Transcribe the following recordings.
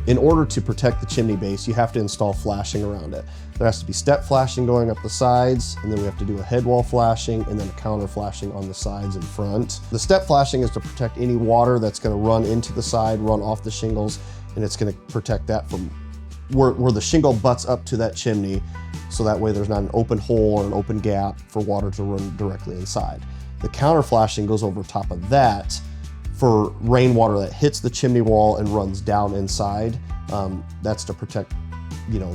In order to protect the chimney base, you have to install flashing around it. There has to be step flashing going up the sides, and then we have to do a head wall flashing and then a counter flashing on the sides and front. The step flashing is to protect any water that's gonna run into the side, run off the shingles, and it's gonna protect that from where the shingle butts up to that chimney, so that way there's not an open hole or an open gap for water to run directly inside. The counter flashing goes over top of that for rainwater that hits the chimney wall and runs down inside. That's to protect,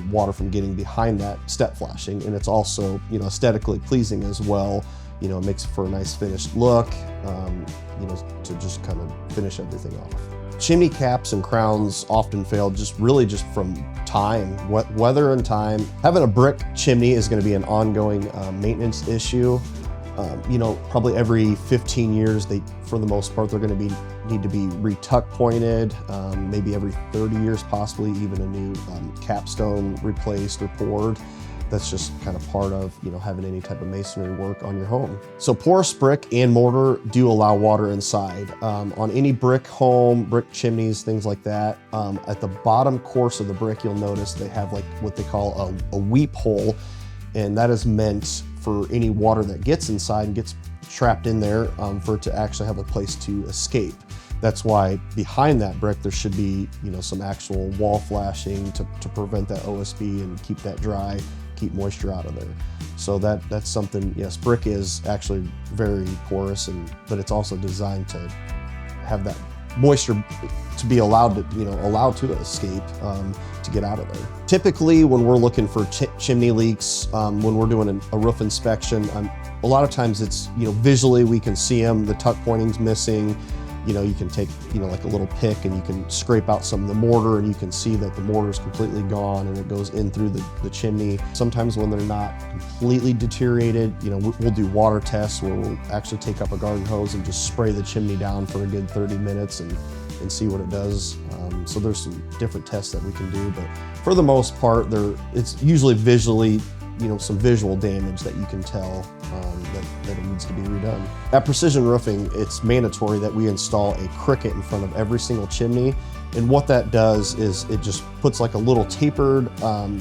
water from getting behind that step flashing, and it's also, aesthetically pleasing as well. It makes for a nice finished look, to just kind of finish everything off. Chimney caps and crowns often fail just from time, weather and time. Having a brick chimney is going to be an ongoing maintenance issue. Probably every 15 years, for the most part, they're going to need to be re-tuck pointed. Maybe every 30 years, possibly even a new capstone replaced or poured. That's just kind of part of having any type of masonry work on your home. So porous brick and mortar do allow water inside. On any brick home, brick chimneys, things like that, at the bottom course of the brick, you'll notice they have like what they call a weep hole, and that is meant for any water that gets inside and gets trapped in there, for it to actually have a place to escape. That's why behind that brick there should be some actual wall flashing to prevent that OSB and keep that dry, keep moisture out of there. So that's something. Yes, brick is actually very porous, but it's also designed to have that moisture to be allowed to escape, to get out of there. Typically, when we're looking for chimney leaks, when we're doing a roof inspection, a lot of times it's visually we can see them. The tuck pointing's missing. You can take like a little pick and you can scrape out some of the mortar, and you can see that the mortar is completely gone and it goes in through the chimney. Sometimes when they're not completely deteriorated, we'll do water tests where we'll actually take up a garden hose and just spray the chimney down for a good 30 minutes and see what it does. So there's some different tests that we can do, but for the most part, it's usually visually, some visual damage that you can tell that it needs to be redone. At Precision Roofing, it's mandatory that we install a cricket in front of every single chimney. And what that does is it just puts like a little tapered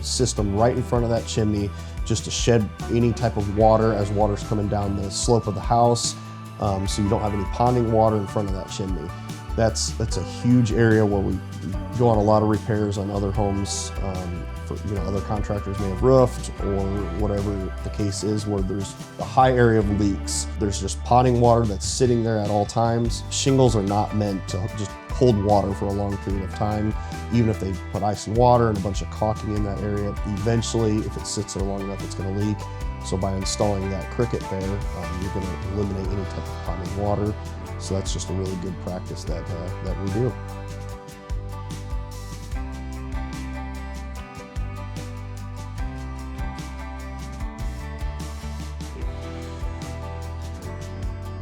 system right in front of that chimney, just to shed any type of water as water's coming down the slope of the house, so you don't have any ponding water in front of that chimney. That's a huge area where we go on a lot of repairs on other homes. Other contractors may have roofed or whatever the case is, where there's a high area of leaks. There's just ponding water that's sitting there at all times. Shingles are not meant to just hold water for a long period of time. Even if they put ice and water and a bunch of caulking in that area, eventually, if it sits there long enough, it's going to leak. So by installing that cricket there, you're going to eliminate any type of ponding water. So that's just a really good practice that we do.